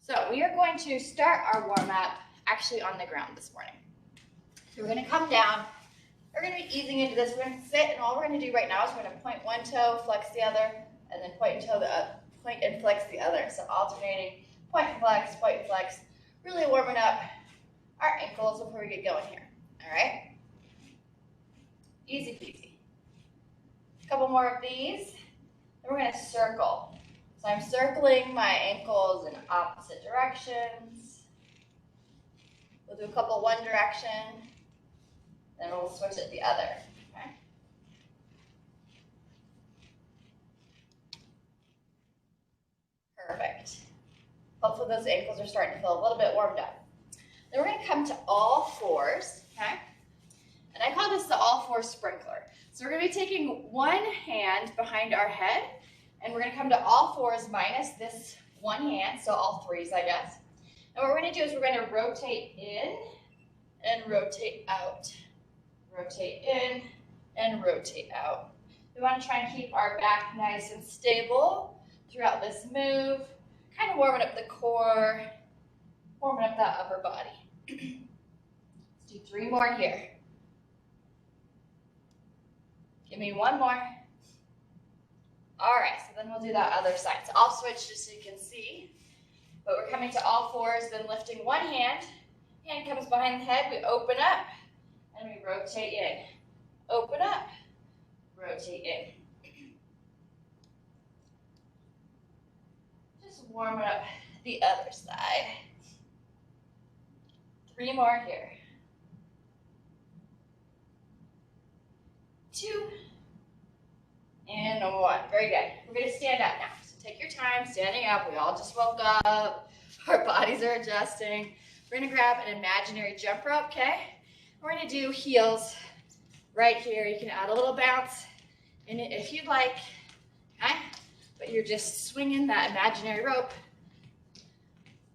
So we are going to start our warm-up actually on the ground this morning. So we're going to come down. We're going to be easing into this. We're going to sit, and all we're going to do right now is we're going to point one toe, flex the other, and then point and flex the other. So alternating, point and flex, really warming up our ankles before we get going here. All right? Easy peasy. A couple more of these. Then we're going to circle. So I'm circling my ankles in opposite directions. We'll do a couple one direction, then we'll switch it the other. Okay? Perfect. Hopefully those ankles are starting to feel a little bit warmed up. Then we're going to come to all fours, okay? And I call this the all fours sprinkler. So we're going to be taking one hand behind our head, and we're going to come to all fours minus this one hand, so all threes, I guess. And what we're going to do is we're going to rotate in and rotate out. Rotate in and rotate out. We want to try and keep our back nice and stable throughout this move, kind of warming up the core, warming up that upper body. Let's do 3 more here. Give me 1 more. All right, so then we'll do that other side. So I'll switch just so you can see. But we're coming to all fours, then lifting one hand. Hand comes behind the head. We open up, and we rotate in. Open up, rotate in. Just warming up the other side. 3 more here. 2. And 1. Very good. We're going to stand up now. So take your time standing up. We all just woke up. Our bodies are adjusting. We're going to grab an imaginary jump rope, okay? We're going to do heels right here. You can add a little bounce in it if you'd like, okay? But you're just swinging that imaginary rope.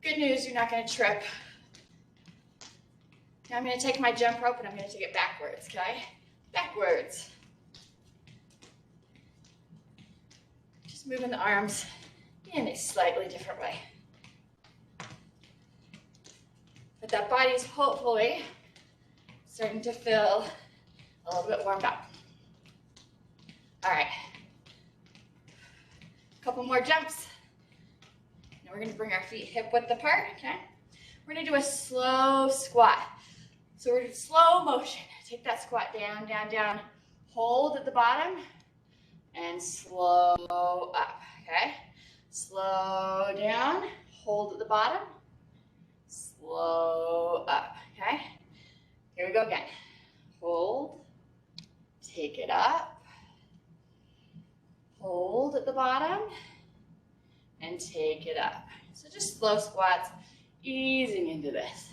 Good news, you're not going to trip. Now I'm going to take my jump rope and I'm going to take it backwards, okay? Backwards. Moving the arms in a slightly different way. But that body's hopefully starting to feel a little bit warmed up. All right. A couple more jumps. Now we're going to bring our feet hip width apart, okay? We're going to do a slow squat. So we're in slow motion. Take that squat down, down, down. Hold at the bottom. And slow up, okay? Slow down, hold at the bottom, slow up, okay? Here we go again. Hold, take it up, hold at the bottom, and take it up. So just slow squats, easing into this.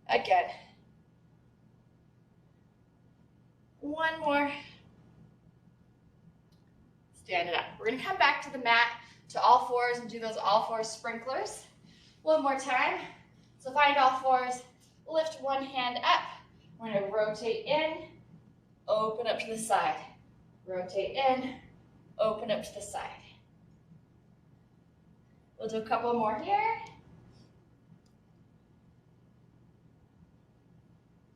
Again. 1 more. Stand it up. We're going to come back to the mat to all fours and do those all fours sprinklers. 1 more time. So find all fours, lift one hand up. We're going to rotate in, open up to the side. Rotate in, open up to the side. We'll do a couple more here.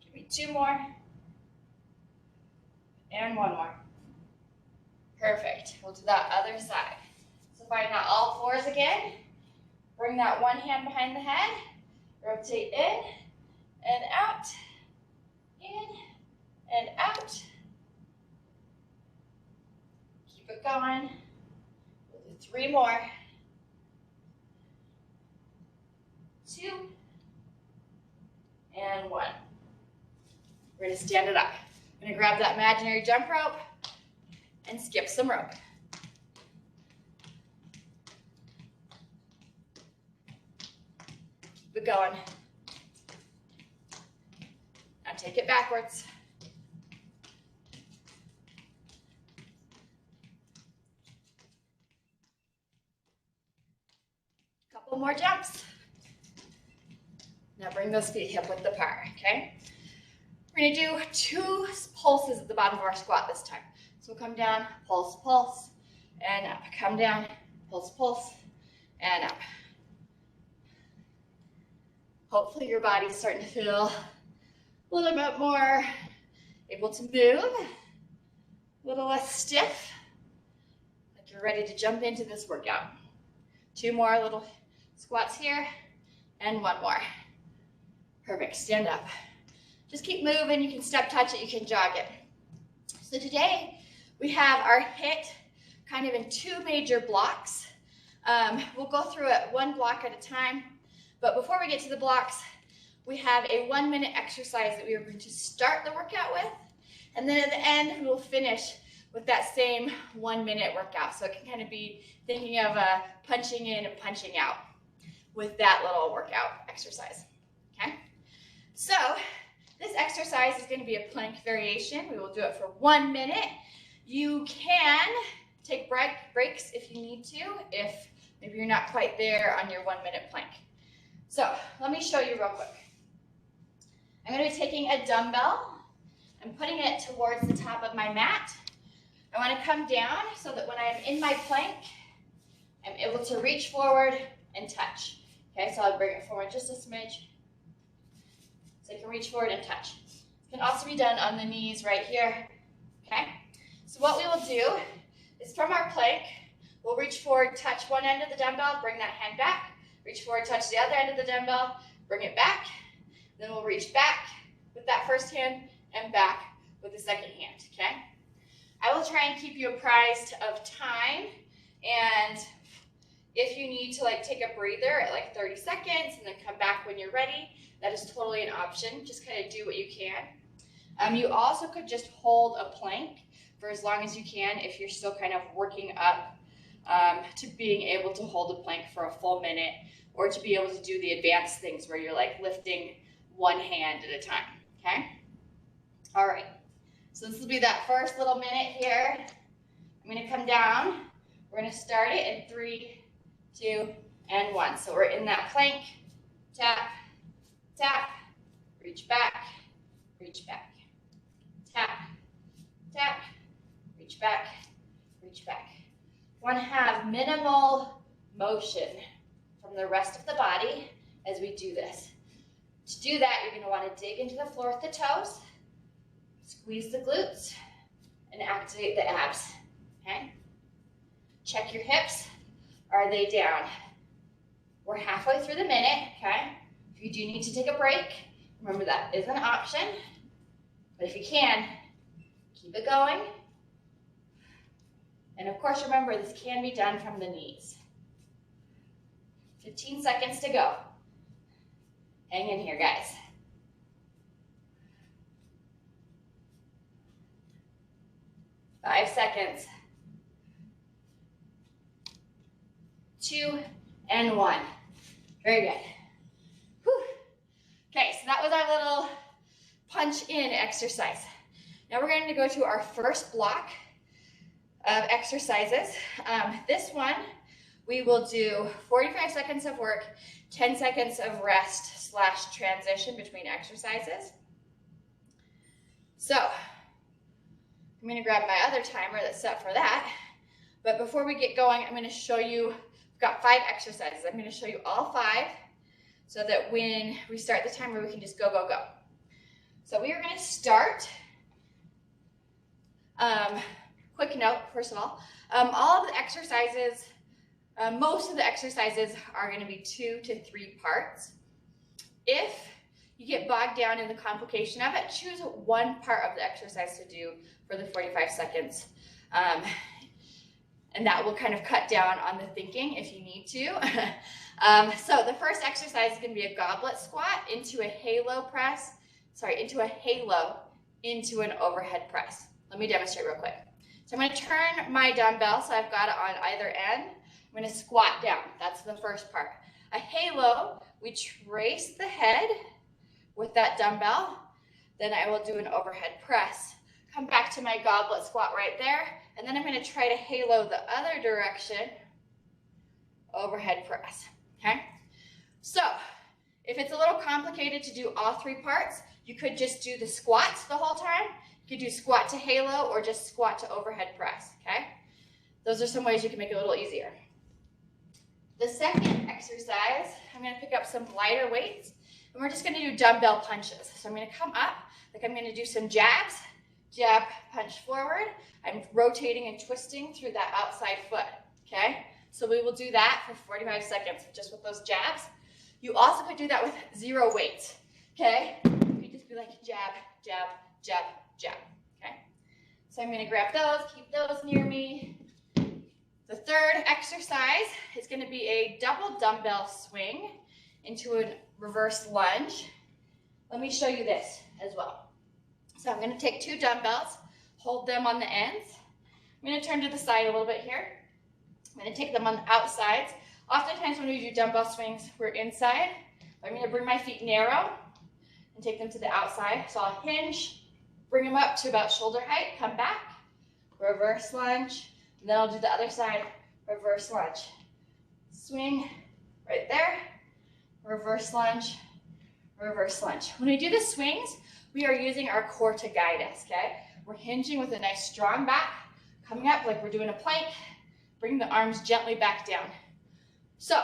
Give me 2 more. And 1 more. Perfect. We'll do that other side. So find that all fours again. Bring that one hand behind the head. Rotate in and out. In and out. Keep it going. We'll do 3 more. 2 and 1. We're going to stand it up. I'm going to grab that imaginary jump rope and skip some rope. Keep it going. Now take it backwards. Couple more jumps. Now bring those feet hip width apart, okay? We're going to do 2 pulses at the bottom of our squat this time. So we'll come down, pulse, pulse, and up. Come down, pulse, pulse, and up. Hopefully your body's starting to feel a little bit more able to move, a little less stiff, like you're ready to jump into this workout. 2 more little squats here, and 1 more. Perfect, stand up. Just keep moving, you can step touch it, you can jog it. So today we have our HIIT kind of in 2 major blocks. We'll go through it 1 block at a time, but before we get to the blocks, we have a 1-minute exercise that we are going to start the workout with, and then at the end we will finish with that same 1-minute workout. So it can kind of be thinking of punching in and punching out with that little workout exercise, okay? So this exercise is going to be a plank variation. We will do it for 1 minute. You can take breaks if you need to, if maybe you're not quite there on your 1-minute plank. So let me show you real quick. I'm going to be taking a dumbbell and putting it towards the top of my mat. I want to come down so that when I'm in my plank, I'm able to reach forward and touch. Okay, so I'll bring it forward just a smidge. So you can reach forward and touch. It can also be done on the knees right here. Okay, so what we will do is from our plank, we'll reach forward, touch one end of the dumbbell, bring that hand back, reach forward, touch the other end of the dumbbell, bring it back, then we'll reach back with that first hand and back with the second hand, okay? I will try and keep you apprised of time, and if you need to like take a breather at like 30 seconds and then come back when you're ready, that is totally an option. Just kind of do what you can. You also could just hold a plank for as long as you can if you're still kind of working up to being able to hold a plank for a full minute, or to be able to do the advanced things where you're like lifting one hand at a time, okay? All right, so this will be that first little minute here. I'm gonna come down. We're gonna start it in 3, 2, and 1. So we're in that plank, tap, tap, reach back, tap, tap, reach back, reach back. You want to have minimal motion from the rest of the body as we do this. To do that, you're going to want to dig into the floor with the toes, squeeze the glutes, and activate the abs, okay? Check your hips. Are they down? We're halfway through the minute, okay? If you do need to take a break, remember that is an option, but if you can, keep it going. And of course, remember, this can be done from the knees. 15 seconds to go. Hang in here, guys. Five seconds. 2 and 1. Very good. Whew. Okay, so that was our little punch in exercise. Now we're going to go to our first block of exercises. This one, we will do 45 seconds of work, 10 seconds of rest / transition between exercises. So I'm going to grab my other timer that's set for that. But before we get going, I'm going to show you, we've got 5 exercises. I'm going to show you all 5 so that when we start the timer, we can just go, go, go. So we are going to start. Quick note, first of all of the exercises, most of the exercises are going to be 2 to 3 parts. If you get bogged down in the complication of it, choose one part of the exercise to do for the 45 seconds. And that will kind of cut down on the thinking if you need to. So the first exercise is going to be a goblet squat into a halo press, into an overhead press. Let me demonstrate real quick. So I'm going to turn my dumbbell so I've got it on either end. I'm going to squat down. That's the first part. A halo, we trace the head with that dumbbell. Then I will do an overhead press. Come back to my goblet squat right there. And then I'm going to try to halo the other direction. Overhead press. Okay? So if it's a little complicated to do all 3 parts, you could just do the squats the whole time. You could do squat to halo or just squat to overhead press, okay? Those are some ways you can make it a little easier. The second exercise, I'm going to pick up some lighter weights, and we're just going to do dumbbell punches. So I'm going to come up, like I'm going to do some jabs, jab, punch forward. I'm rotating and twisting through that outside foot, okay? So we will do that for 45 seconds just with those jabs. You also could do that with 0 weights, okay? You could just be like jab, jab, jab, jab, okay? So I'm going to grab those, keep those near me. The third exercise is going to be a double dumbbell swing into a reverse lunge. Let me show you this as well. So I'm going to take 2 dumbbells, hold them on the ends. I'm going to turn to the side a little bit here. I'm going to take them on the outsides. Oftentimes when we do dumbbell swings, we're inside. I'm going to bring my feet narrow and take them to the outside. So I'll hinge, bring them up to about shoulder height, come back, reverse lunge, and then I'll do the other side, reverse lunge. Swing right there, reverse lunge, reverse lunge. When we do the swings, we are using our core to guide us, okay? We're hinging with a nice strong back, coming up like we're doing a plank, bring the arms gently back down. So,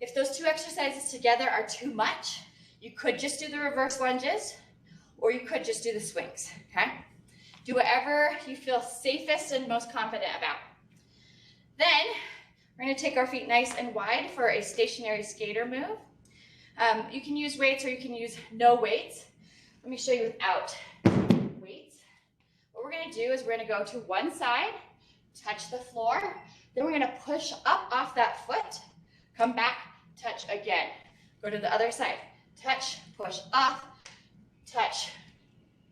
if those 2 exercises together are too much, you could just do the reverse lunges, or you could just do the swings, okay? Do whatever you feel safest and most confident about. Then, we're gonna take our feet nice and wide for a stationary skater move. You can use weights or you can use no weights. Let me show you without weights. What we're gonna do is we're gonna go to one side, touch the floor, then we're gonna push up off that foot, come back, touch again. Go to the other side, touch, push off, touch,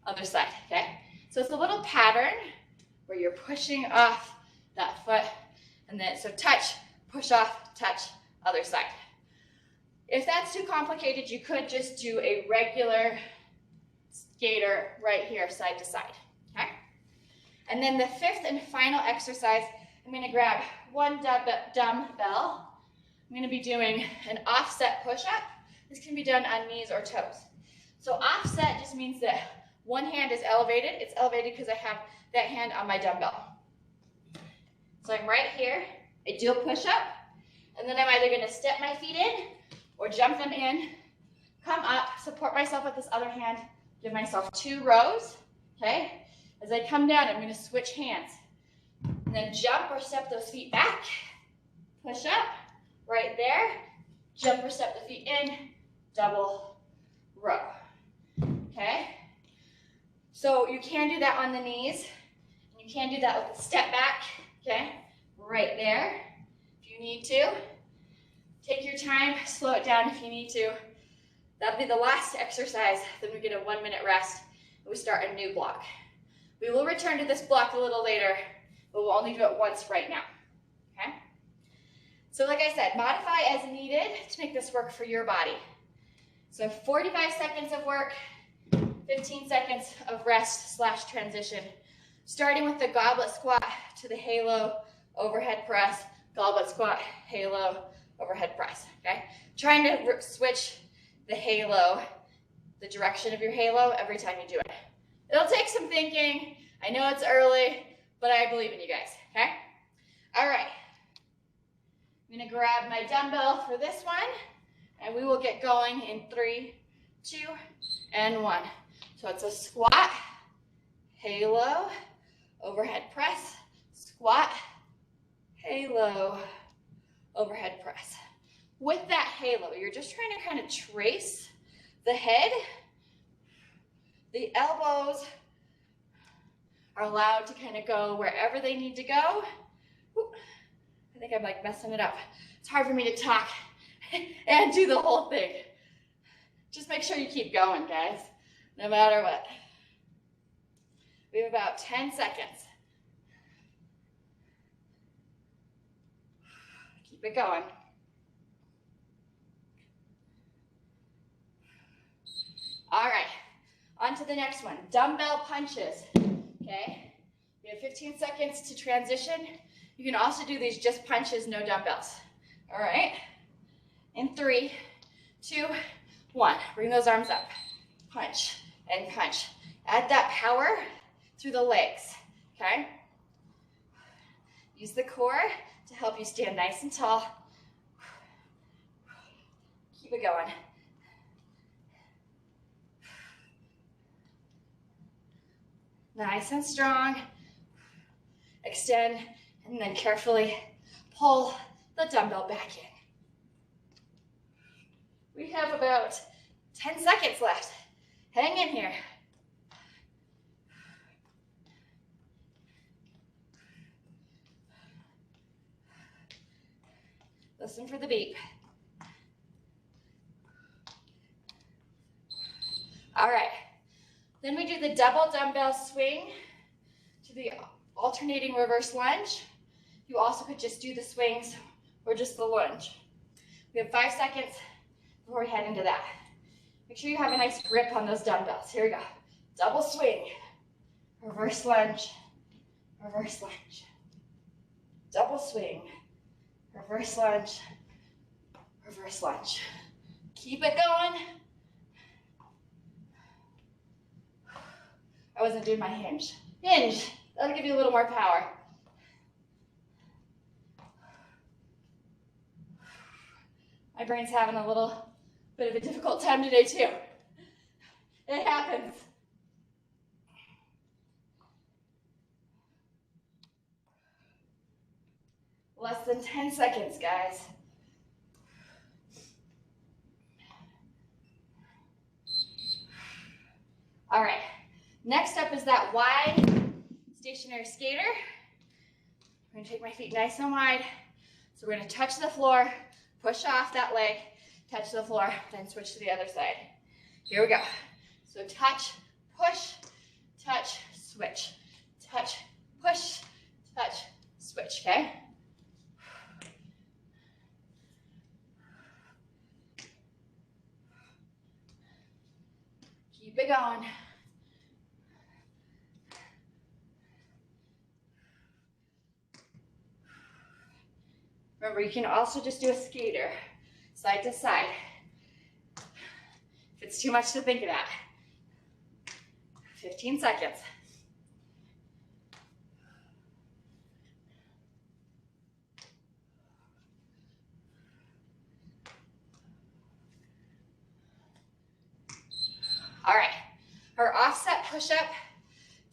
other side, okay? So it's a little pattern where you're pushing off that foot, and then, so touch, push off, touch, other side. If that's too complicated, you could just do a regular skater right here, side to side, okay? And then the 5th and final exercise, I'm gonna grab 1 dumbbell. I'm gonna be doing an offset push-up. This can be done on knees or toes. So offset just means that one hand is elevated. It's elevated because I have that hand on my dumbbell. So I'm right here, I do a push-up, and then I'm either gonna step my feet in or jump them in, come up, support myself with this other hand, give myself 2 rows, okay? As I come down, I'm gonna switch hands. And then jump or step those feet back, push up, right there, jump or step the feet in, double row, okay? So you can do that on the knees, and you can do that with a step back, okay? Right there, if you need to. Take your time, slow it down if you need to. That'll be the last exercise, then we get a 1-minute rest, and we start a new block. We will return to this block a little later, but we'll only do it once right now, okay? So like I said, modify as needed to make this work for your body. So 45 seconds of work, 15 seconds of rest / transition. Starting with the goblet squat to the halo overhead press, goblet squat, halo, overhead press, okay? Trying to switch the halo, the direction of your halo every time you do it. It'll take some thinking. I know it's early, but I believe in you guys, okay? All right. I'm gonna grab my dumbbell for this one, and we will get going in 3, 2, and 1. So it's a squat, halo, overhead press, squat, halo, overhead press. With that halo, you're just trying to kind of trace the head. The elbows are allowed to kind of go wherever they need to go. Ooh, I think I'm like messing it up. It's hard for me to talk and do the whole thing. Just make sure you keep going, guys, no matter what. We have about 10 seconds. Keep it going. All right, on to the next one, dumbbell punches, okay? We have 15 seconds to transition. You can also do these just punches, no dumbbells, all right? In 3, 2, 1, bring those arms up, punch and punch. Add that power through the legs, okay? Use the core to help you stand nice and tall Keep it going. Nice and strong. Extend, and then carefully pull the dumbbell back in. We have about 10 seconds left. Hang in here. Listen for the beep. All right. Then we do the double dumbbell swing to the alternating reverse lunge. You also could just do the swings or just the lunge. We have 5 seconds before we head into that. Make sure you have a nice grip on those dumbbells. Here we go. Double swing, reverse lunge, reverse lunge. Double swing, reverse lunge, reverse lunge. Keep it going. I wasn't doing my hinge. Hinge, that'll give you a little more power. My brain's having a little bit of a difficult time today too. It happens. Less than 10 seconds, guys. All right, next up is that wide stationary skater. I'm gonna take my feet nice and wide. So we're gonna touch the floor, push off that leg, touch the floor, then switch to the other side. Here we go. So touch, push, touch, switch. Touch, push, touch, switch, okay? Keep it going. Remember, you can also just do a skater, side to side. If it's too much to think about. 15 seconds. All right, our offset push-up,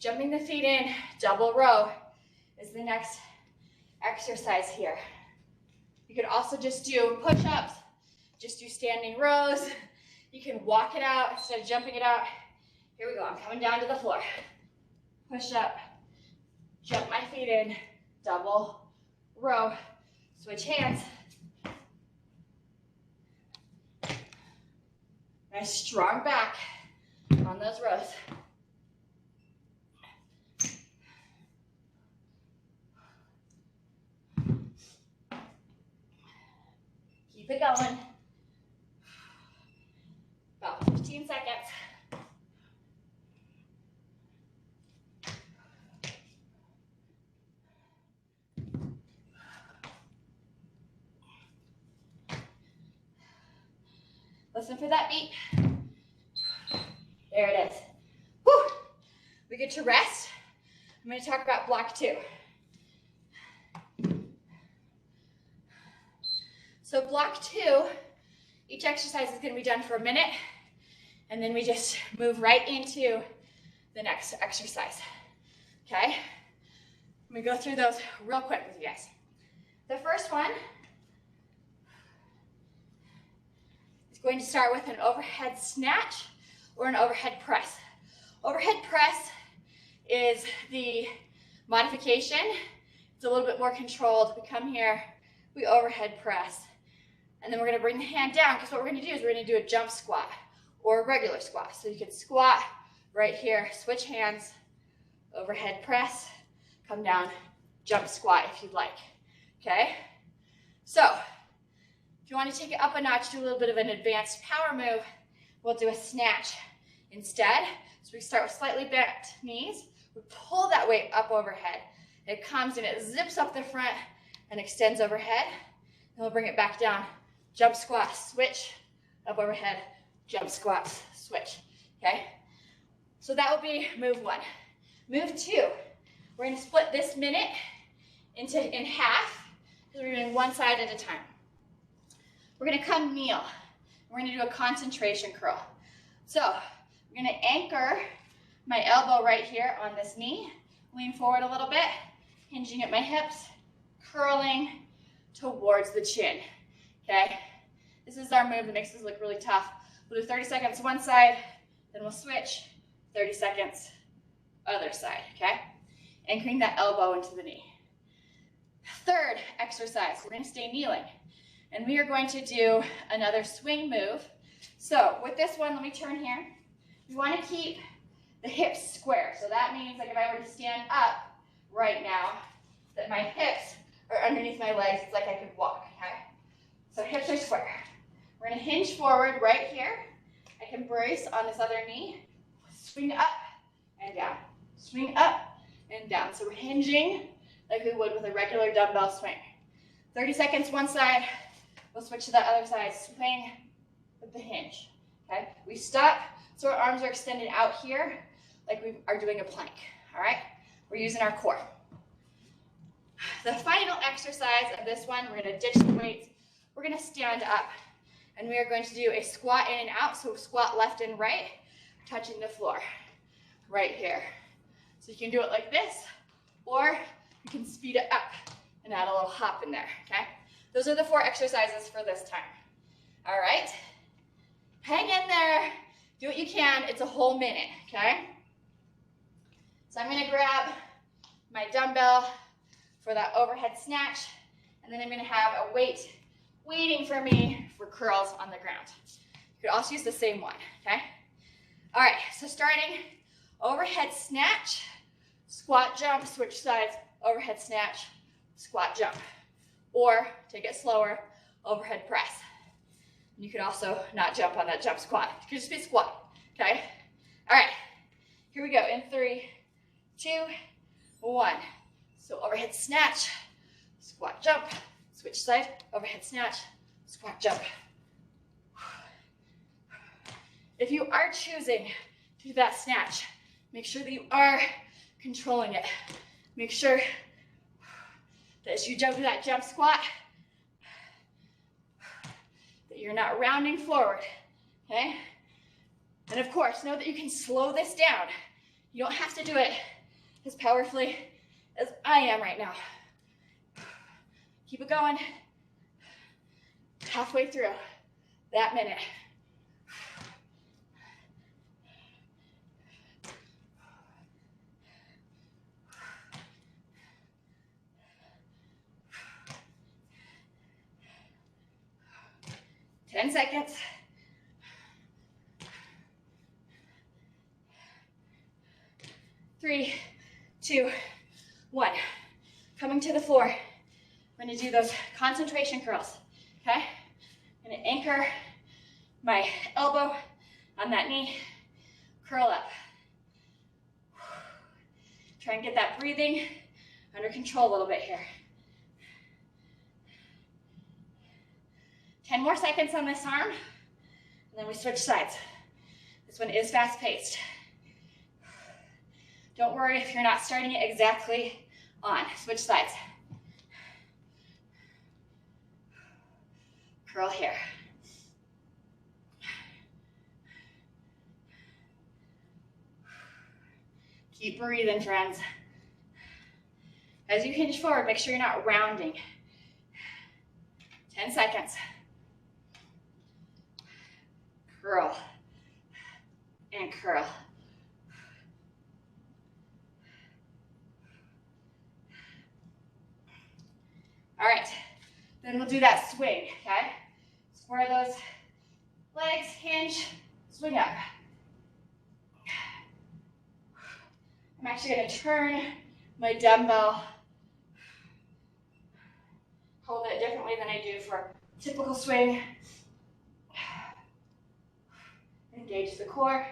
jumping the feet in, double row is the next exercise here. You could also just do push-ups, just do standing rows. You can walk it out instead of jumping it out. Here we go, I'm coming down to the floor. Push up, jump my feet in, double row, switch hands. Nice strong back on those rows. Keep it going. About 15 seconds. Listen for that beat. There it is. Woo! We get to rest. I'm going to talk about block 2. So block 2, each exercise is going to be done for a minute, and then we just move right into the next exercise. Okay? Let me go through those real quick with you guys. The first one is going to start with an overhead snatch or an overhead press. Overhead press is the modification. It's a little bit more controlled. We come here, we overhead press. And then we're going to bring the hand down, because what we're going to do is we're going to do a jump squat or a regular squat. So you can squat right here, switch hands, overhead press, come down, jump squat if you'd like. Okay? So if you want to take it up a notch, do a little bit of an advanced power move, we'll do a snatch instead. So we start with slightly bent knees. We pull that weight up overhead. It comes and it zips up the front and extends overhead. And we'll bring it back down. Jump squat, switch, up overhead, jump squat, switch, okay? So that will be move 1. Move 2, we're gonna split this minute in half, because we're doing one side at a time. We're gonna come kneel. We're going to do a concentration curl. So I'm going to anchor my elbow right here on this knee, lean forward a little bit, hinging at my hips, curling towards the chin, okay? This is our move that makes this look really tough. We'll do 30 seconds one side, then we'll switch, 30 seconds other side, okay? Anchoring that elbow into the knee. Third exercise, we're going to stay kneeling, and we are going to do another swing move. So with this one, let me turn here. We want to keep the hips square. So that means like if I were to stand up right now, that my hips are underneath my legs. It's like I could walk, okay? So hips are square. We're going to hinge forward right here. I can brace on this other knee. Swing up and down. Swing up and down. So we're hinging like we would with a regular dumbbell swing. 30 seconds one side. We'll switch to the other side. Swing with the hinge. Okay? We stop so our arms are extended out here like we are doing a plank. All right? We're using our core. The final exercise of this one, we're going to ditch the weights. We're going to stand up, and we are going to do a squat in and out. So squat left and right, touching the floor right here. So you can do it like this, or you can speed it up and add a little hop in there, okay? Those are the 4 exercises for this time. All right? Hang in there. Do what you can. It's a whole minute, okay? So I'm going to grab my dumbbell for that overhead snatch, and then I'm going to have a weight waiting for me for curls on the ground. You could also use the same one, okay? All right, so starting overhead snatch, squat jump, switch sides, overhead snatch, squat jump. Or take it slower, overhead press. You could also not jump on that jump squat. It could just be squat, okay? All right, here we go in 3, 2, 1. So overhead snatch, squat jump, switch side, overhead snatch, squat jump. If you are choosing to do that snatch, make sure that you are controlling it. Make sure that as you jump to that jump squat, that you're not rounding forward, okay? And of course, know that you can slow this down. You don't have to do it as powerfully as I am right now. Keep it going. Halfway through that minute. Ten seconds. 3, 2, 1. Coming to the floor. I'm going to do those concentration curls, okay? I'm going to anchor my elbow on that knee, curl up. Try and get that breathing under control a little bit here. 10 more seconds on this arm, and then we switch sides. This one is fast-paced. Don't worry if you're not starting it exactly on. Switch sides. Curl here. Keep breathing, friends. As you hinge forward, make sure you're not rounding. 10 seconds. Curl and curl. All right, then we'll do that swing, okay? Square those legs, hinge, swing up. I'm actually going to turn my dumbbell, hold it differently than I do for typical swing. Engage the core.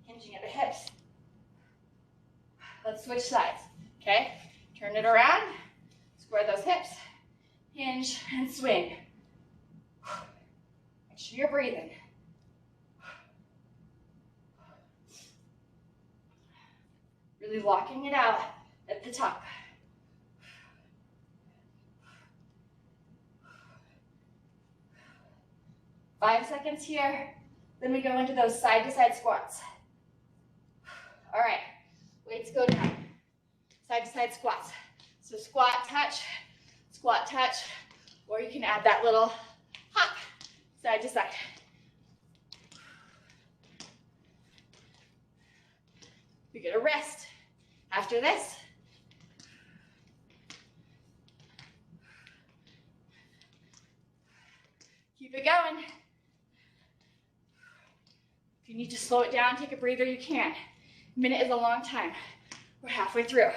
Hinging at the hips. Let's switch sides, okay? Turn it around, square those hips, hinge, and swing. Make sure you're breathing. Really locking it out at the top. 5 seconds here. Then we go into those side-to-side squats. All right, weights go down. Side-to-side squats. So squat, touch, or you can add that little hop, side to side. You get a rest after this. Keep it going. If you need to slow it down, take a breather, you can. A minute is a long time. We're halfway through.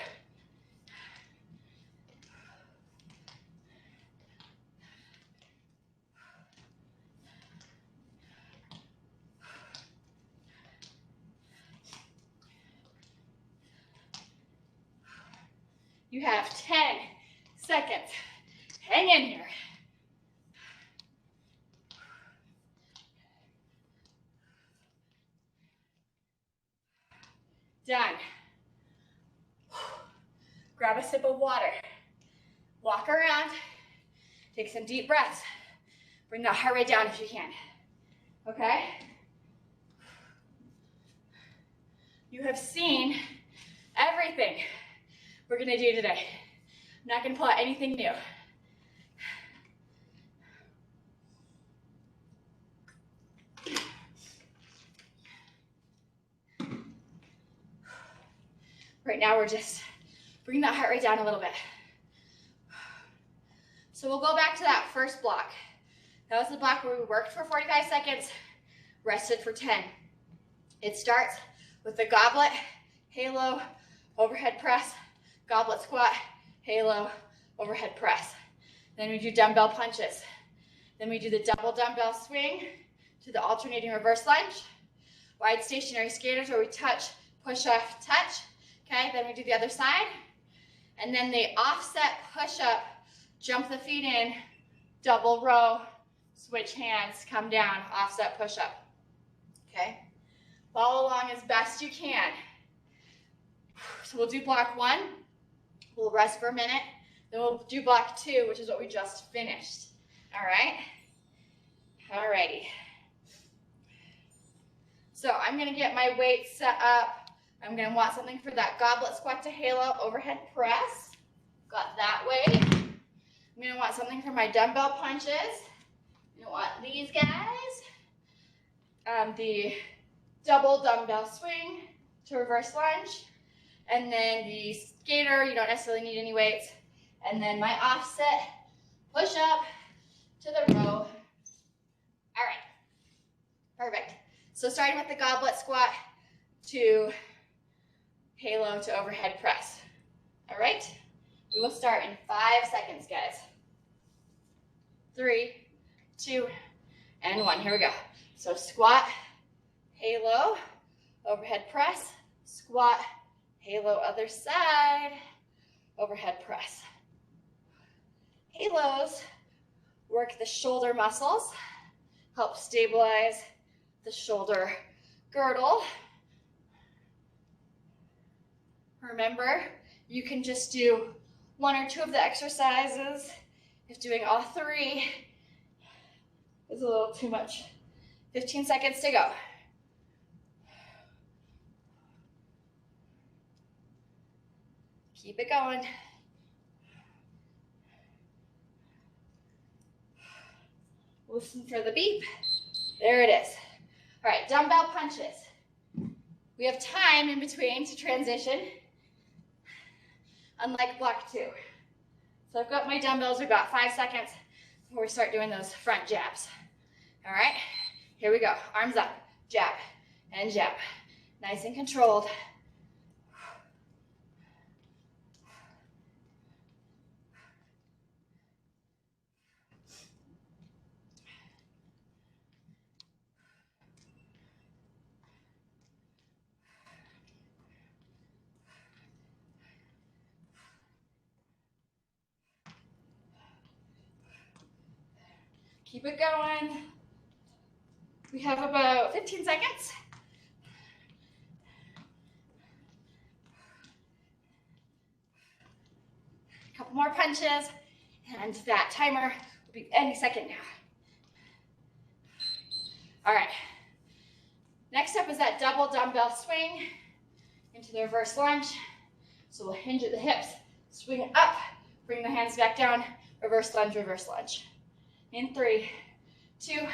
You have 10 seconds. Hang in here. Done. Grab a sip of water. Walk around. Take some deep breaths. Bring that heart rate down if you can. Okay? You have seen everything we're going to do today. I'm not going to pull out anything new. Right now we're just bringing that heart rate down a little bit. So we'll go back to that first block. That was the block where we worked for 45 seconds, rested for 10. It starts with the goblet, halo, overhead press, goblet squat, halo, overhead press. Then we do dumbbell punches. Then we do the double dumbbell swing to the alternating reverse lunge. Wide stationary skaters where we touch, push off, touch. Okay, then we do the other side. And then the offset push up, jump the feet in, double row, switch hands, come down, offset push up. Okay, follow along as best you can. So we'll do block 1. We'll rest for a minute. Then we'll do block 2, which is what we just finished. All right? Alrighty. So I'm going to get my weights set up. I'm going to want something for that goblet squat to halo overhead press. Got that weight. I'm going to want something for my dumbbell punches. I'm going to want these guys. The double dumbbell swing to reverse lunge. And then the skater, you don't necessarily need any weights. And then my offset push up to the row. All right, perfect. So starting with the goblet squat to halo to overhead press. All right, we will start in 5 seconds, guys. 3, 2, and 1. Here we go. So squat, halo, overhead press, squat, halo other side, overhead press. Halos work the shoulder muscles, help stabilize the shoulder girdle. Remember, you can just do 1 or 2 of the exercises. If doing all 3 is a little too much. 15 seconds to go. Keep it going. Listen for the beep. There it is. All right, dumbbell punches. We have time in between to transition, unlike block 2. So I've got my dumbbells. We've got 5 seconds before we start doing those front jabs. All right, here we go. Arms up, jab and jab. Nice and controlled. Keep it going. We have about 15 seconds. A couple more punches, and that timer will be any second now. All right. Next up is that double dumbbell swing into the reverse lunge. So we'll hinge at the hips, swing up, bring the hands back down, reverse lunge, reverse lunge. In 3, 2,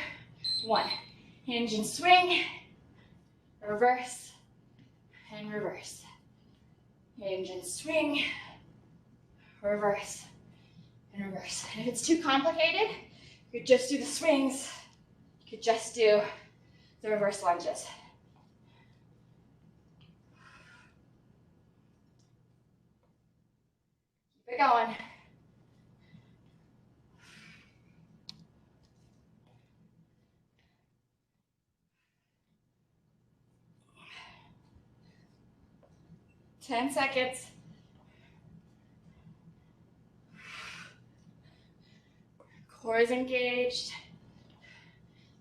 1. Hinge and swing, reverse, and reverse. Hinge and swing, reverse, and reverse. And if it's too complicated, you could just do the swings. You could just do the reverse lunges. Keep it going. Ten seconds. Core is engaged.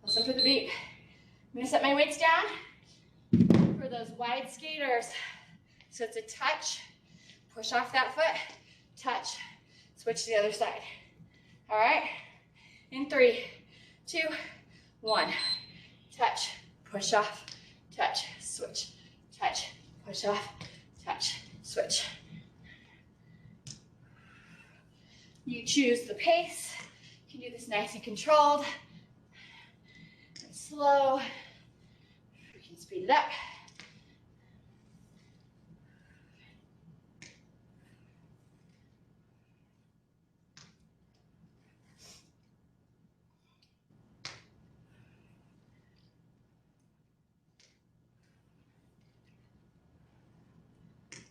Listen for the beat. I'm gonna set my weights down for those wide skaters. So it's a touch, push off that foot, touch, switch to the other side. All right, in 3, 2, 1. Touch, push off, touch, switch, touch, push off, touch, switch. You choose the pace. You can do this nice and controlled and slow. We can speed it up.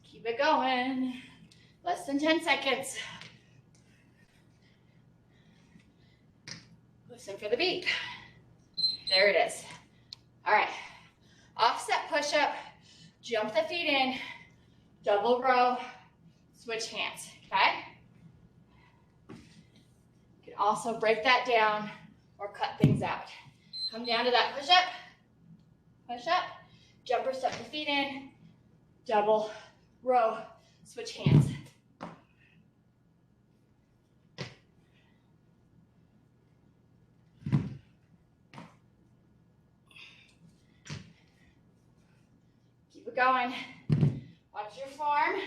Keep it going. Less than 10 seconds. Listen for the beat. There it is. All right. Offset push-up. Jump the feet in. Double row. Switch hands. Okay? You can also break that down or cut things out. Come down to that push-up. Push-up. Jump or step the feet in. Double row. Switch hands. Keep it going. Watch your form.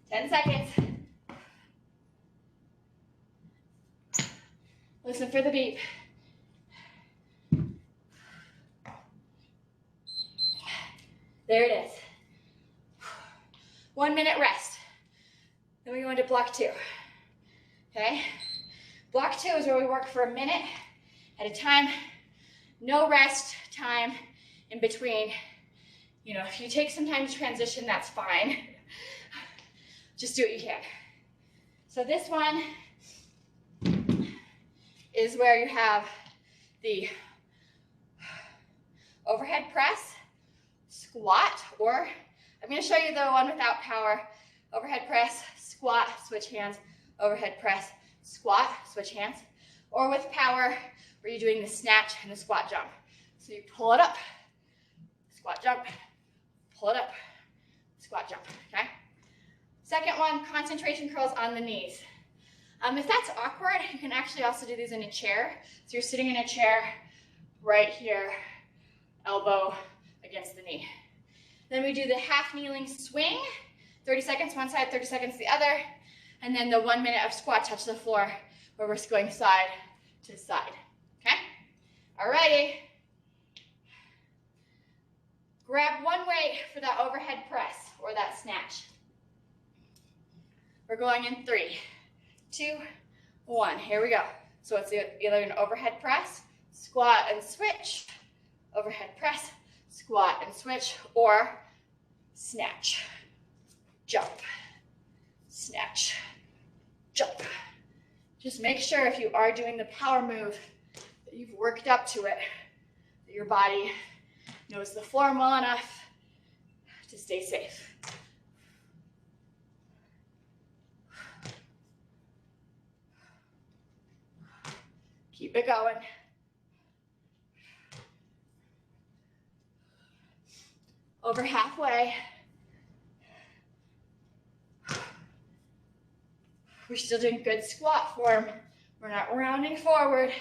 Ten seconds. Listen for the beat. There it is. 1 minute rest. Then we go into block 2. Okay? Block 2 is where we work for a minute at a time. No rest time in between. You know, if you take some time to transition, that's fine. Just do what you can. So this one is where you have the overhead press, squat, or I'm going to show you the one without power. Overhead press, squat, switch hands, overhead press, squat, switch hands. Or with power, where you're doing the snatch and the squat jump. So you pull it up, squat jump, pull it up, squat jump, okay? Second one, concentration curls on the knees. If that's awkward, you can actually also do these in a chair. So you're sitting in a chair right here, elbow against the knee. Then we do the half kneeling swing, 30 seconds one side, 30 seconds the other. And then the 1 minute of squat touch the floor where we're going side to side, okay? Alrighty. Grab one weight for that overhead press or that snatch. We're going in 3, 2, 1. Here we go. So it's either an overhead press, squat and switch, overhead press, squat and switch, or snatch, jump, snatch, jump. Just make sure if you are doing the power move that you've worked up to it, that your body knows the form well enough to stay safe. Keep it going. over halfway. We're still doing good squat form. We're not rounding forward.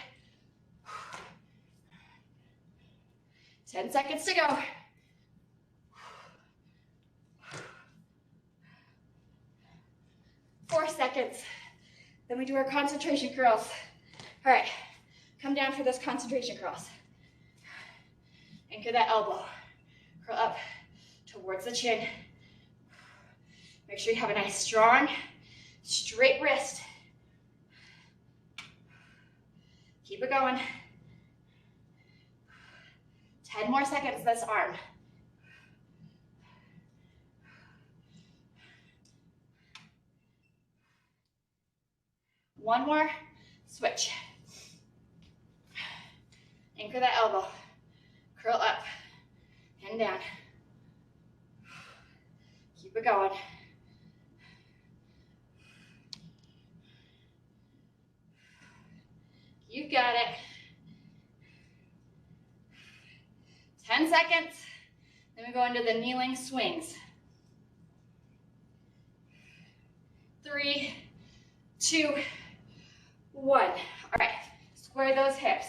10 seconds to go. Four seconds. Then we do our concentration curls. All right, come down for those concentration curls. Anchor that elbow. Curl up towards the chin. Make sure you have a nice, strong, straight wrist. Keep it going. 10 more seconds this arm. One more, switch. Anchor that elbow. Curl up and down. Keep it going. You got it. 10 seconds. Then we go into the kneeling swings. 3, 2, 1. All right, square those hips.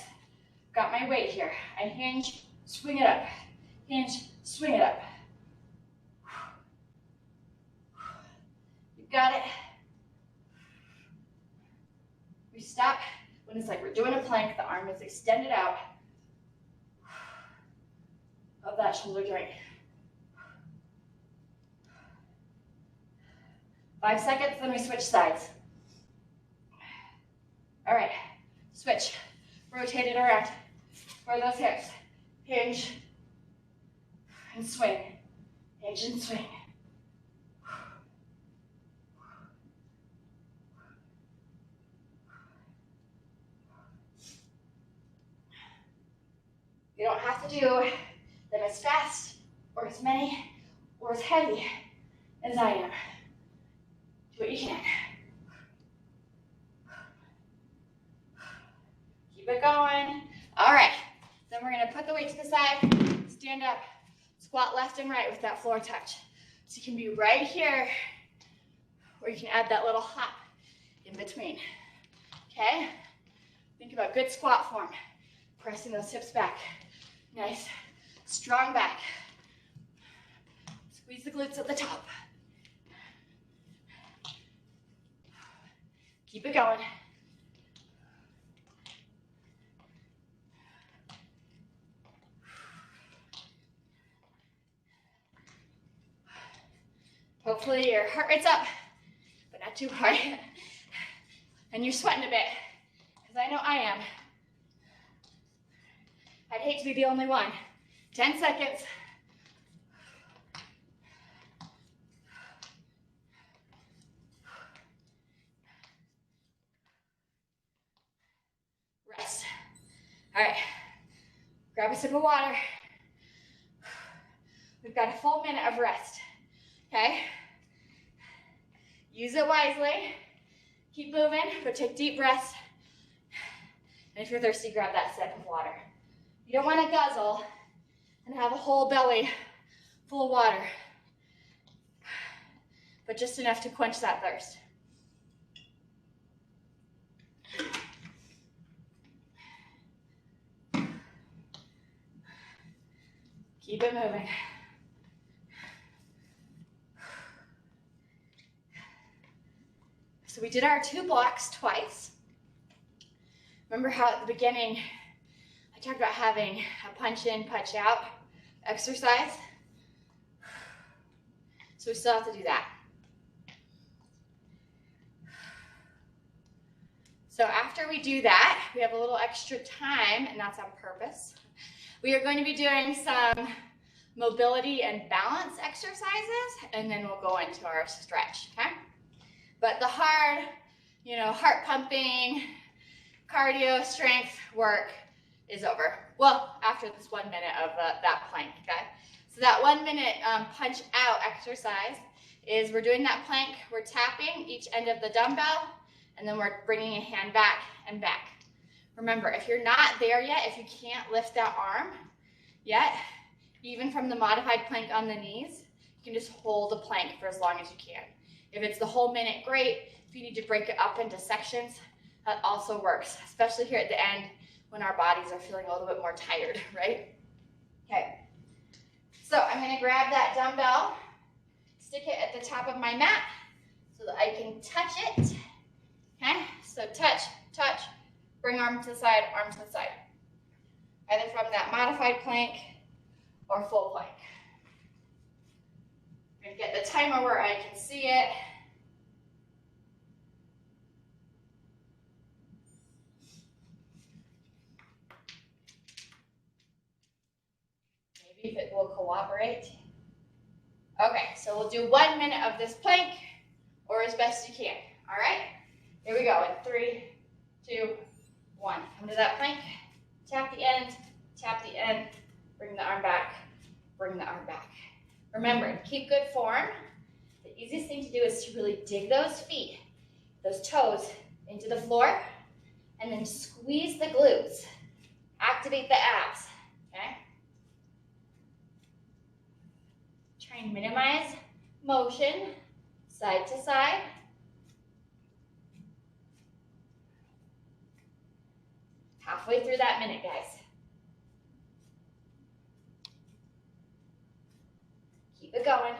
Got my weight here. I hinge, swing it up. Hinge, swing it up. You got it. We stop when it's like we're doing a plank. The arm is extended out of that shoulder joint. 5 seconds, then we switch sides. All right, switch. Rotate it around. Square those hips. Hinge and swing. Hinge and swing. You don't have to do them as fast or as many or as heavy as I am. Do what you can. Keep it going. All right, then we're gonna put the weight to the side, stand up, squat left and right with that floor touch. So you can be right here, or you can add that little hop in between, okay? Think about good squat form, pressing those hips back. Nice, strong back. Squeeze the glutes at the top. Keep it going. Hopefully your heart rate's up, but not too high. And you're sweating a bit, because I know I am. I'd hate to be the only one. 10 seconds. Rest. All right, grab a sip of water. We've got a full minute of rest, okay? Use it wisely. Keep moving, but take deep breaths. And if you're thirsty, grab that sip of water. You don't want to guzzle and have a whole belly full of water, but just enough to quench that thirst. Keep it moving. So we did our 2 blocks twice. Remember how at the beginning I talked about having a punch in, punch out exercise? So we still have to do that. So after we do that, we have a little extra time, and that's on purpose. We are going to be doing some mobility and balance exercises, and then we'll go into our stretch, okay? But the hard, heart pumping, cardio, strength work is over. Well, after this 1 minute of that plank, okay? So that 1 minute punch out exercise is we're doing that plank, we're tapping each end of the dumbbell, and then we're bringing a hand back and back. Remember, if you're not there yet, if you can't lift that arm yet, Even from the modified plank on the knees, you can just hold the plank for as long as you can. If it's the whole minute, great. If you need to break it up into sections, that also works, especially here at the end when our bodies are feeling a little bit more tired, right? Okay, so I'm gonna grab that dumbbell, stick it at the top of my mat so that I can touch it, okay? So touch, touch, bring arm to the side, either from that modified plank or full plank. I'm gonna get the timer where I can see it. Maybe if it will cooperate. Okay, so we'll do 1 minute of this plank, or as best you can, all right? Here we go, in 3, 2, 1. Come to that plank, tap the end, bring the arm back, bring the arm back. Remember, keep good form. The easiest thing to do is to really dig those feet, those toes into the floor, and then squeeze the glutes. Activate the abs, okay? Try and minimize motion, side to side. Halfway through that minute, guys. Keep it going.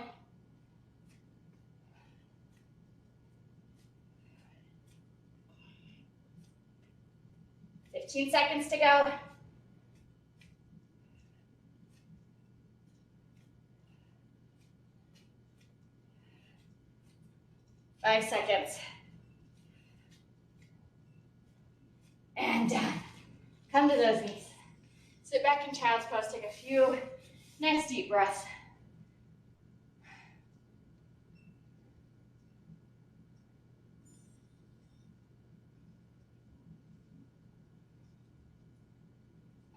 $15 seconds to go. 5 seconds. And done. Come to those knees. Sit back in child's pose. Take a few nice deep breaths.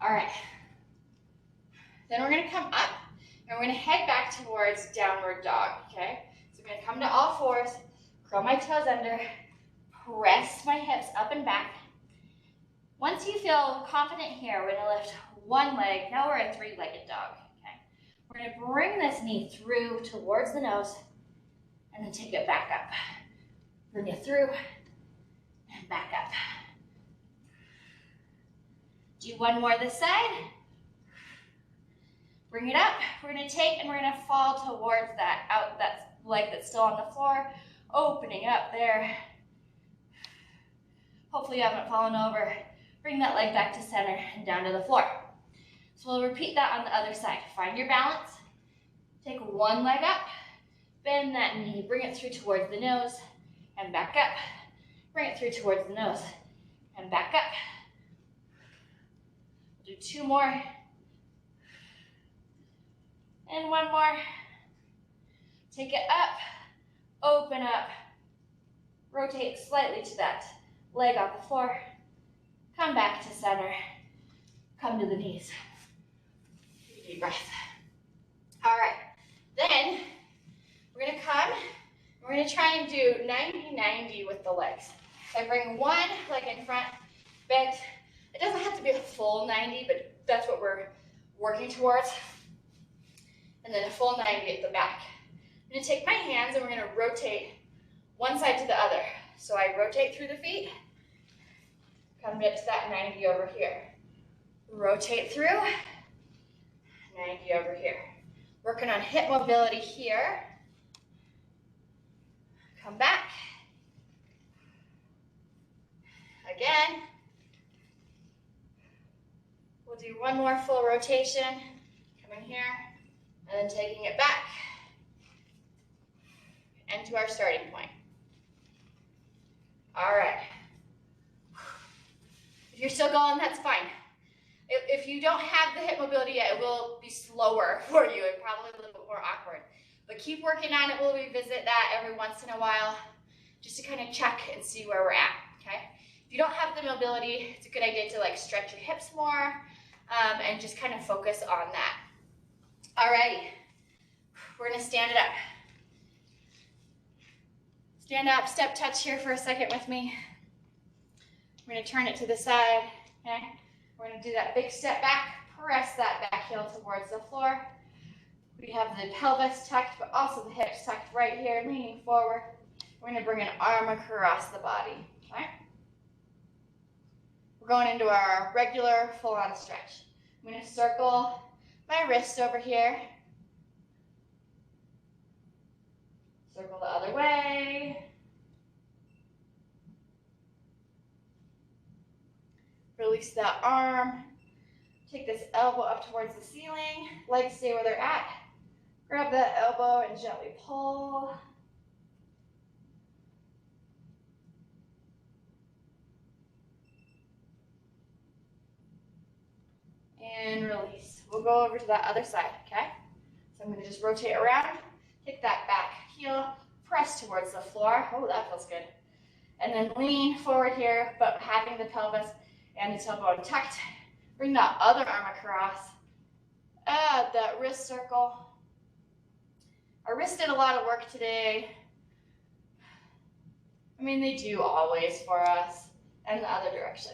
All right. Then we're going to come up and we're going to head back towards downward dog, okay? So I'm going to come to all fours, curl my toes under, press my hips up and back. Once you feel confident here, we're going to lift one leg. Now we're a three-legged dog, okay? We're going to bring this knee through towards the nose and then take it back up. Bring it through and back up. Do one more this side. Bring it up. We're going to take and we're going to fall towards that leg that's still on the floor, opening up there. Hopefully you haven't fallen over. Bring that leg back to center and down to the floor. So we'll repeat that on the other side. Find your balance. Take one leg up. Bend that knee. Bring it through towards the nose and back up. Bring it through towards the nose and back up. Do two more. And one more. Take it up, open up, rotate slightly to that leg on the floor, come back to center, come to the knees. Take a deep breath. All right, then we're gonna come, we're gonna try and do 90-90 with the legs. So I bring one leg in front, bent. It doesn't have to be a full 90, but that's what we're working towards. And then a full 90 at the back. I'm going to take my hands and we're going to rotate one side to the other. So I rotate through the feet, come up to that 90 over here. Rotate through, 90 over here. Working on hip mobility here. Come back. Again. We'll do one more full rotation. Coming here. And then taking it back and to our starting point. All right. If you're still going, that's fine. If you don't have the hip mobility yet, it will be slower for you and probably a little bit more awkward. But keep working on it. We'll revisit that every once in a while just to kind of check and see where we're at, okay? If you don't have the mobility, it's a good idea to like stretch your hips more and just kind of focus on that. Alrighty, we're gonna stand it up. Stand up, step touch here for a second with me. We're gonna turn it to the side, okay? We're gonna do that big step back, press that back heel towards the floor, We have the pelvis tucked, but also the hips tucked right here, leaning forward. We're going to bring an arm across the body. Okay? We're going into our regular full-on stretch. I'm going to circle my wrist over here. Circle the other way. Release that arm. Take this elbow up towards the ceiling. Legs stay where they're at. Grab that elbow and gently pull. And release. We'll go over to that other side, okay? So I'm going to just rotate around. Take that back heel, press towards the floor. Oh, that feels good. And then lean forward here, but having the pelvis and the tailbone tucked. Bring that other arm across. Add that wrist circle. Our wrists did a lot of work today. I mean, they do always for us. And the other direction.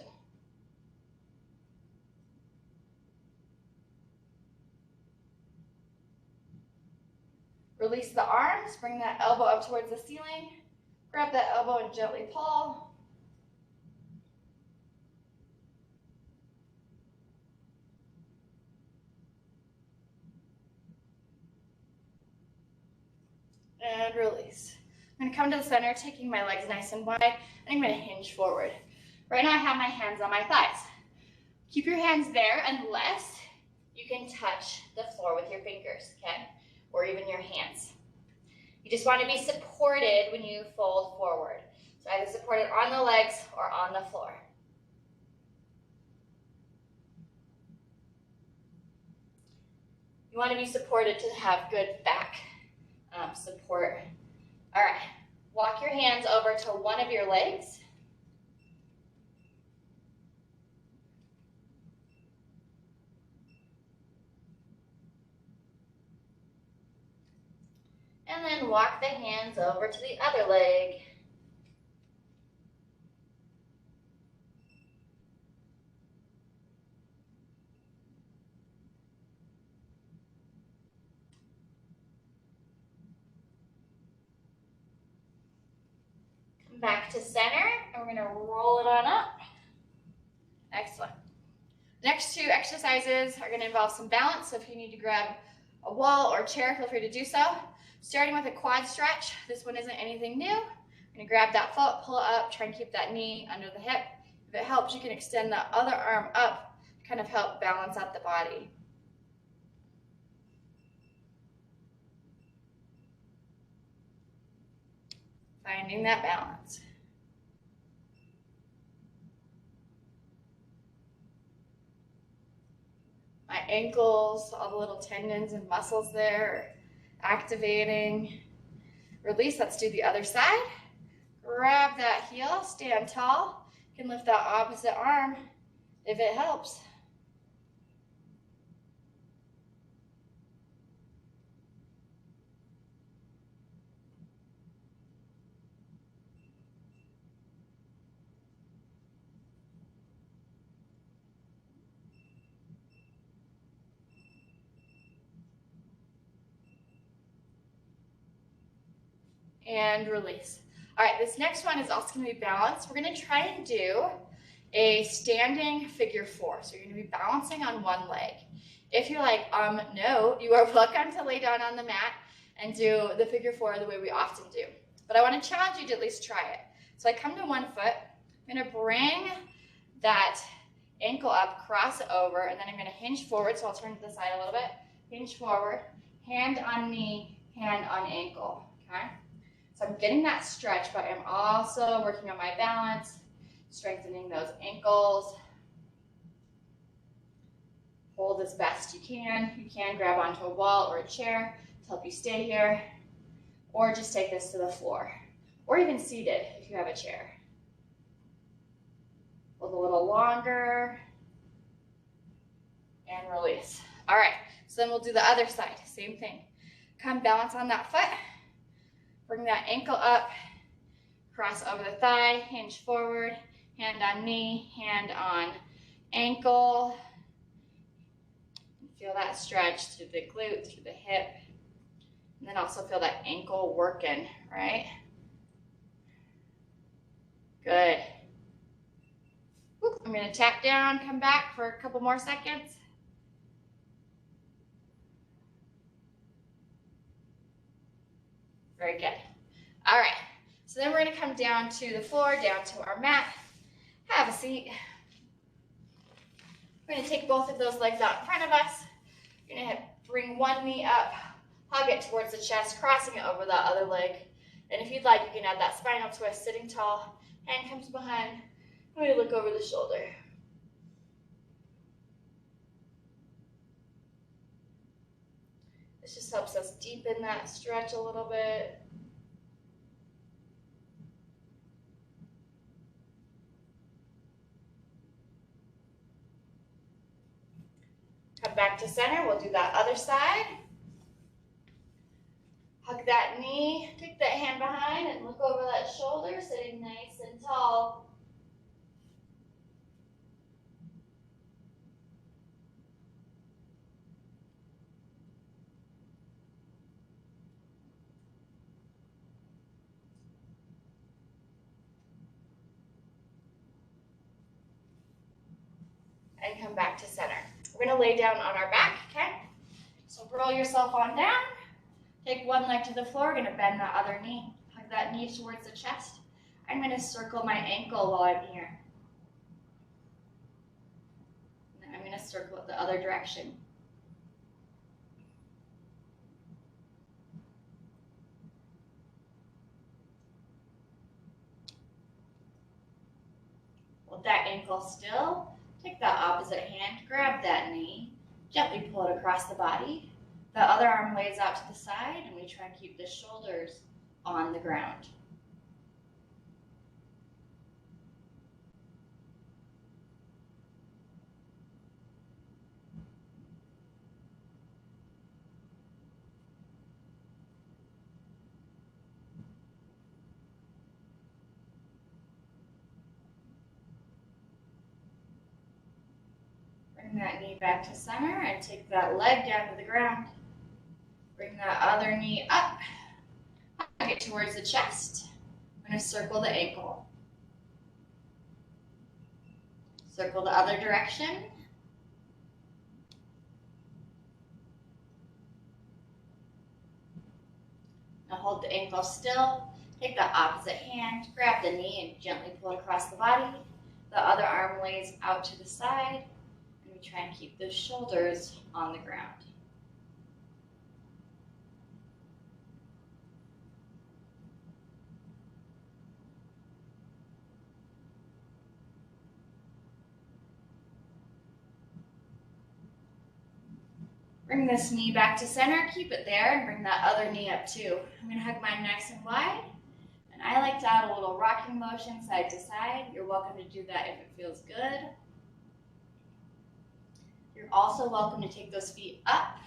Release the arms. Bring that elbow up towards the ceiling. Grab that elbow and gently pull. And release. I'm going to come to the center, taking my legs nice and wide, and I'm going to hinge forward. Right now I have my hands on my thighs. Keep your hands there unless you can touch the floor with your fingers, okay? Or even your hands. You just want to be supported when you fold forward. So either supported on the legs or on the floor. You want to be supported to have good back support. All right, walk your hands over to one of your legs. And then walk the hands over to the other leg. Come back to center, and we're going to roll it on up. Excellent. Next two exercises are going to involve some balance, so if you need to grab a wall or a chair, feel free to do so. Starting with a quad stretch. This one isn't anything new. I'm going to grab that foot, pull it up, try and keep that knee under the hip. If it helps, you can extend that other arm up to kind of help balance out the body. Finding that balance. My ankles, all the little tendons and muscles there are activating. Release, let's do the other side. Grab that heel, stand tall. You can lift that opposite arm if it helps. And release. All right, this next one is also going to be balanced. We're going to try and do a standing figure four. So you're going to be balancing on one leg. If you're like, no, you are welcome to lay down on the mat and do the figure four the way we often do. But I want to challenge you to at least try it. So I come to one foot. I'm going to bring that ankle up, cross over, and then I'm going to hinge forward. So I'll turn to the side a little bit. Hinge forward, hand on knee, hand on ankle. Okay? So I'm getting that stretch, but I'm also working on my balance, strengthening those ankles. Hold as best you can. You can grab onto a wall or a chair to help you stay here, or just take this to the floor, or even seated if you have a chair. Hold a little longer, and release. All right, so then we'll do the other side, same thing. Come balance on that foot. Bring that ankle up, cross over the thigh, hinge forward, hand on knee, hand on ankle. Feel that stretch through the glute, through the hip. And then also feel that ankle working, right? Good. I'm going to tap down, come back for a couple more seconds. Very good. All right. So then we're going to come down to the floor, down to our mat. Have a seat. We're going to take both of those legs out in front of us. You're going to bring one knee up, hug it towards the chest, crossing it over the other leg. And if you'd like, you can add that spinal twist, sitting tall. Hand comes behind. We look over the shoulder. This just helps us deepen that stretch a little bit. Come back to center. We'll do that other side. Hug that knee, take that hand behind and look over that shoulder, sitting nice and tall. And come back to center. We're going to lay down on our back, okay? So roll yourself on down. Take one leg to the floor. We're going to bend that other knee. Hug that knee towards the chest. I'm going to circle my ankle while I'm here. And then I'm going to circle it the other direction. Hold that ankle still. Take that opposite hand, grab that knee, gently pull it across the body. The other arm lays out to the side, and we try and keep the shoulders on the ground. Bring that knee back to center and take that leg down to the ground. Bring that other knee up, hug it towards the chest. I'm going to circle the ankle. Circle the other direction. Now hold the ankle still. Take the opposite hand, grab the knee and gently pull it across the body. The other arm lays out to the side, and we try and keep the shoulders on the ground. Bring this knee back to center, keep it there, and bring that other knee up too. I'm going to hug mine nice and wide, and I like to add a little rocking motion side to side. You're welcome to do that if it feels good. You're also welcome to take those feet up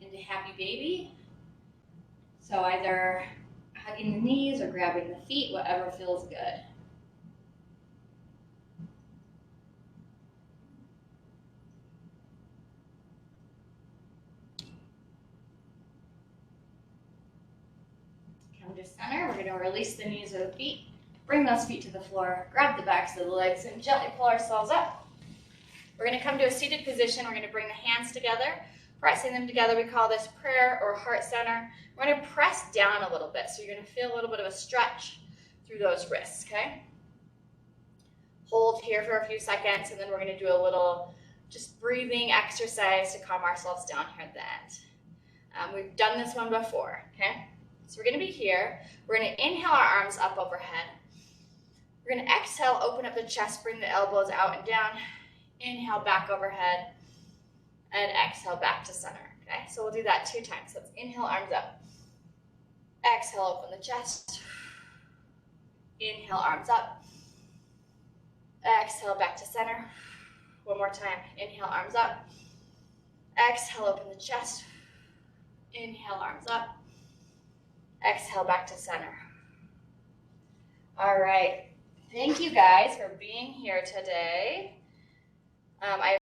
into happy baby. So either hugging the knees or grabbing the feet, whatever feels good. Come to center. We're going to release the knees or the feet. Bring those feet to the floor. Grab the backs of the legs and gently pull ourselves up. We're going to come to a seated position. We're going to bring the hands together, pressing them together. We call this prayer or heart center. We're going to press down a little bit. So you're going to feel a little bit of a stretch through those wrists, okay? Hold here for a few seconds, and then we're going to do a little just breathing exercise to calm ourselves down here at the end. We've done this one before, okay? So we're going to be here. We're going to inhale our arms up overhead. We're going to exhale, open up the chest, bring the elbows out and down. Inhale back overhead, and exhale back to center, okay? So we'll do that 2 times. So let's inhale, arms up. Exhale, open the chest. Inhale, arms up. Exhale, back to center. One more time. Inhale, arms up. Exhale, open the chest. Inhale, arms up. Exhale, back to center. All right. Thank you guys for being here today. I